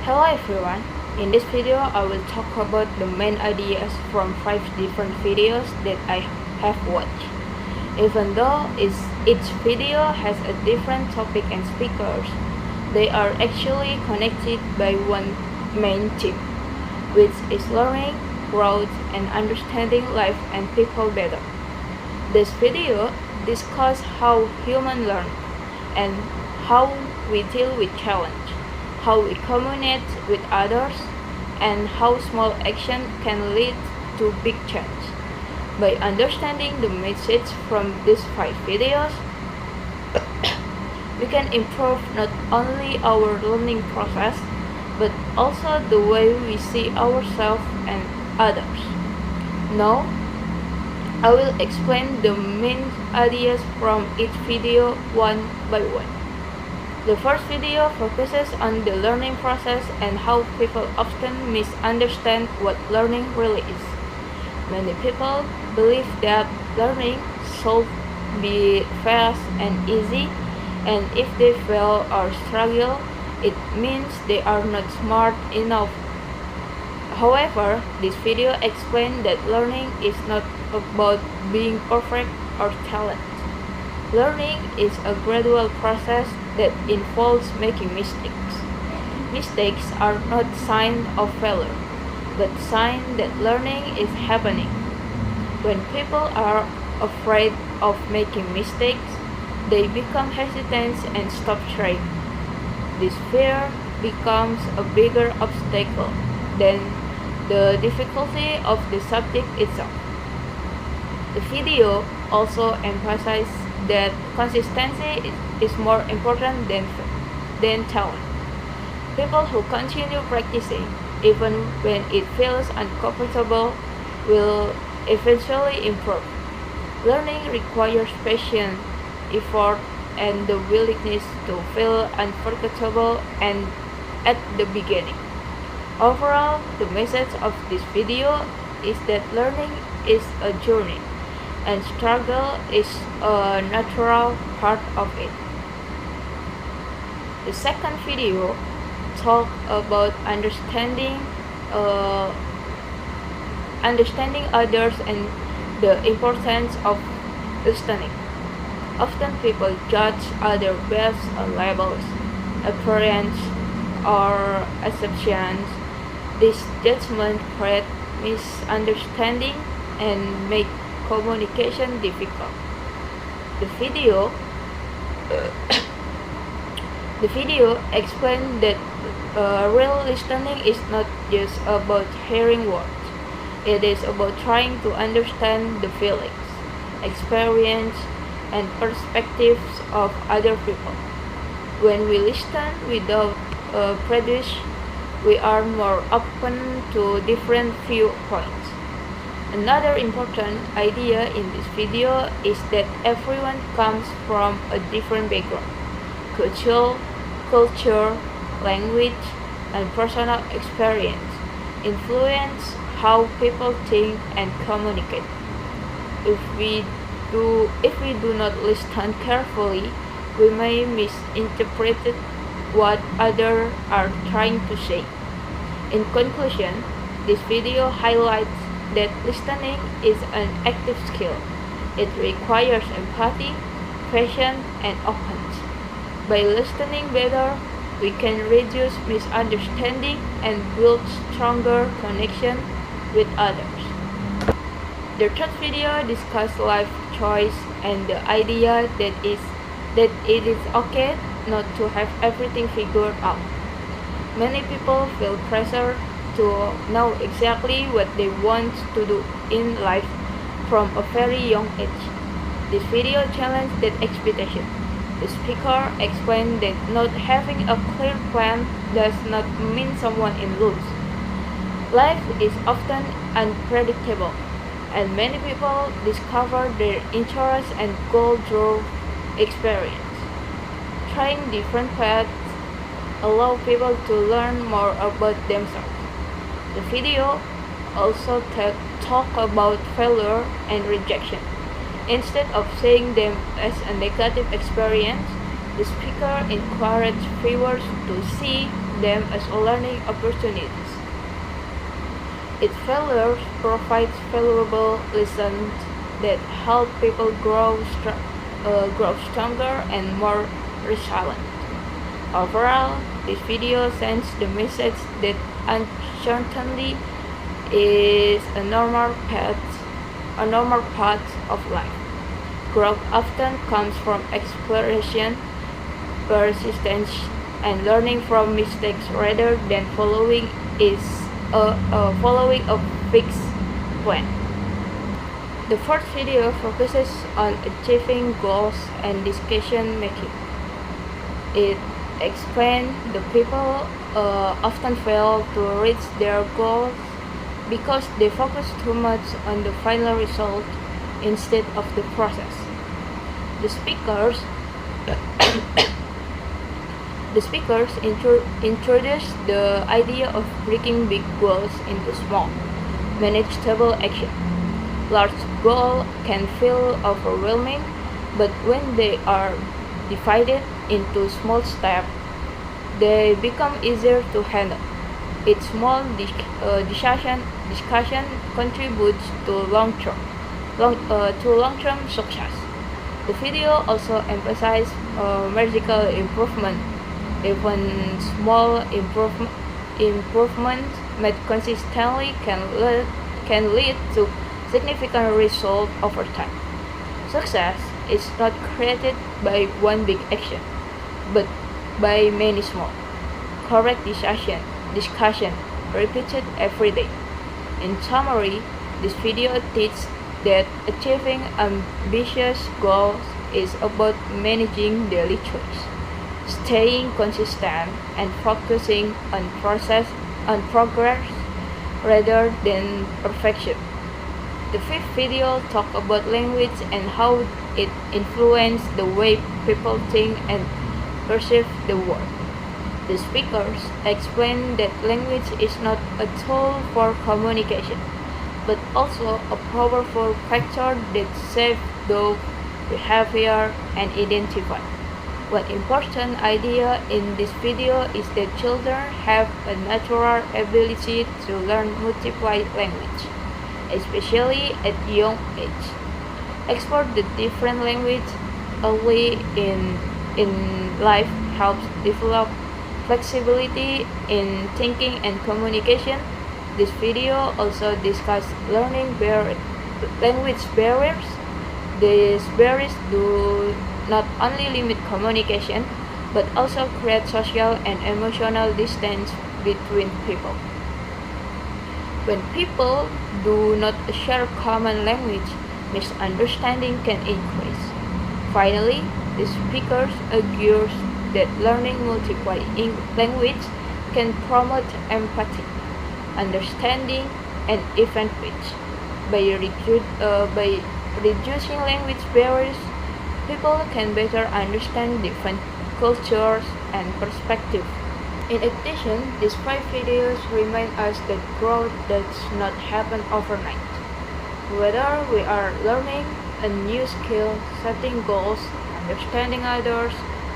Hello everyone, in this video I will talk about the main ideas from 5 different videos that I have watched. Even though each video has a different topic and speakers, they are actually connected by one main theme, which is learning, growth, and understanding life and people better. This video discusses how humans learn and how we deal with challenge, how we communicate with others, and how small action can lead to big change. By understanding the message from these 5 videos, we can improve not only our learning process, but also the way we see ourselves and others. Now, I will explain the main ideas from each video one by one. The first video focuses on the learning process and how people often misunderstand what learning really is. Many people believe that learning should be fast and easy, and if they fail or struggle, it means they are not smart enough. However, this video explains that learning is not about being perfect or talented. Learning is a gradual process that involves making mistakes. Mistakes are not signs of failure, but signs that learning is happening. When people are afraid of making mistakes, they become hesitant and stop trying. This fear becomes a bigger obstacle than the difficulty of the subject itself. The video also emphasizes that consistency is more important than talent. People who continue practicing, even when it feels uncomfortable, will eventually improve. Learning requires patience, effort, and the willingness to feel uncomfortable and at the beginning. Overall, the message of this video is that learning is a journey, and struggle is a natural part of it. The second video talks about understanding others and the importance of listening. Often people judge others based on labels, appearance, or assumptions. This judgment creates misunderstanding and make communication difficult. The video explains that real listening is not just about hearing words. It is about trying to understand the feelings, experience, and perspectives of other people. When we listen without prejudice, we are more open to different viewpoints. Another important idea in this video is that everyone comes from a different background. Culture, language, and personal experience influence how people think and communicate. If we do not listen carefully, we may misinterpret what others are trying to say. In conclusion, this video highlights that listening is an active skill. It requires empathy, patience, and openness. By listening better, we can reduce misunderstanding and build stronger connection with others. The third video discusses life choice and the idea that it is okay not to have everything figured out. Many people feel pressure to know exactly what they want to do in life from a very young age. This video challenges that expectation. The speaker explained that not having a clear plan does not mean someone is loose. Life is often unpredictable, and many people discover their interests and goals through experience. Trying different paths allow people to learn more about themselves. The video also talk about failure and rejection. Instead of seeing them as a negative experience, the speaker encouraged viewers to see them as learning opportunities. Its failures provide valuable lessons that help people grow stronger and more resilient. Overall, this video sends the message that uncertainty is a normal part of life. Growth often comes from exploration, persistence, and learning from mistakes rather than following a fixed plan. The fourth video focuses on achieving goals and decision making. It explains the people often fail to reach their goals because they focus too much on the final result instead of the process. The speakers introduce the idea of breaking big goals into small, manageable actions. Large goals can feel overwhelming, but when they are divided into small steps, they become easier to handle. Each small discussion contributes to long-term success. The video also emphasizes magical improvement. Even small improvements made consistently can lead to significant results over time. Success is not created by one big action, but by many small, correct discussion repeated every day. In summary, this video teaches that achieving ambitious goals is about managing daily choices, staying consistent, and focusing on progress rather than perfection. The fifth video talks about language and how it influences the way people think and perceive the world. The speakers explain that language is not a tool for communication, but also a powerful factor that shapes both behavior and identity. One important idea in this video is that children have a natural ability to learn multiple languages, especially at young age. Explore the different languages early in life helps develop flexibility in thinking and communication. This video also discusses language barriers. These barriers do not only limit communication, but also create social and emotional distance between people. When people do not share common language, misunderstanding can increase. Finally, the speakers argues that learning multiple languages can promote empathy, understanding, and even peace. By reducing language barriers, people can better understand different cultures and perspectives. In addition, these 5 videos remind us that growth does not happen overnight. Whether we are learning a new skill, setting goals, understanding others,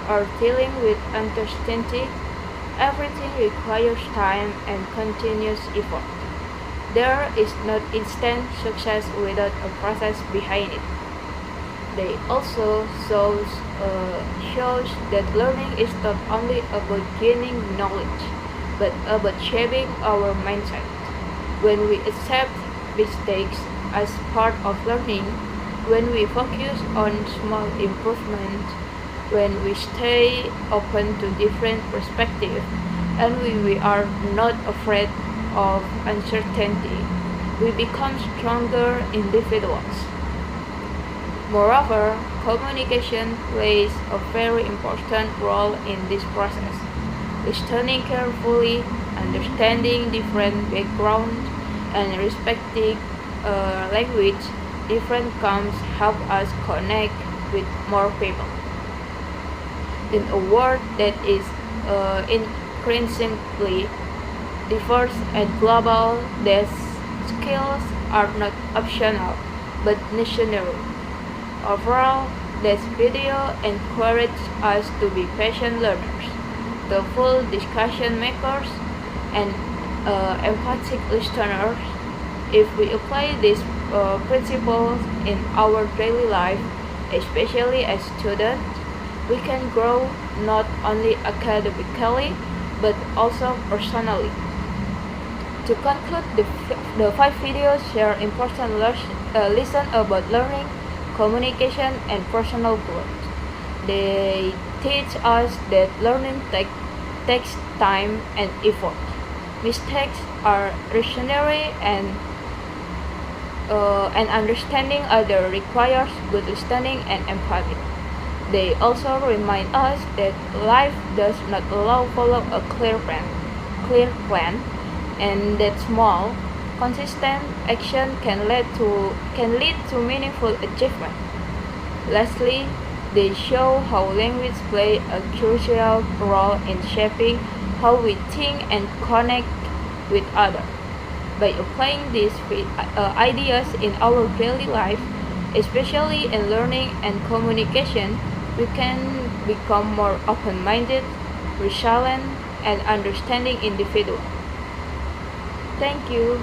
or dealing with uncertainty, everything requires time and continuous effort. There is no instant success without a process behind it. They also shows that learning is not only about gaining knowledge, but about shaping our mindset. When we accept mistakes as part of learning, when we focus on small improvements, when we stay open to different perspectives, and we are not afraid of uncertainty, we become stronger individuals. Moreover, communication plays a very important role in this process. Listening carefully, understanding different backgrounds, and respecting language different help us connect with more people. In a world that is increasingly diverse and global, these skills are not optional but necessary. Overall, this video encourages us to be patient learners, the full discussion makers, and empathic listeners. If we apply these principles in our daily life, especially as students, we can grow not only academically but also personally. To conclude, the 5 videos share important lessons about learning, communication, and personal growth. They teach us that learning takes time and effort. Mistakes are reactionary, and understanding others requires good listening and empathy. They also remind us that life does not allow follow a clear plan, and that small, consistent action can lead to meaningful achievement. Lastly, they show how language plays a crucial role in shaping how we think and connect with others. By applying these ideas in our daily life, especially in learning and communication, we can become more open-minded, resilient, and understanding individuals. Thank you.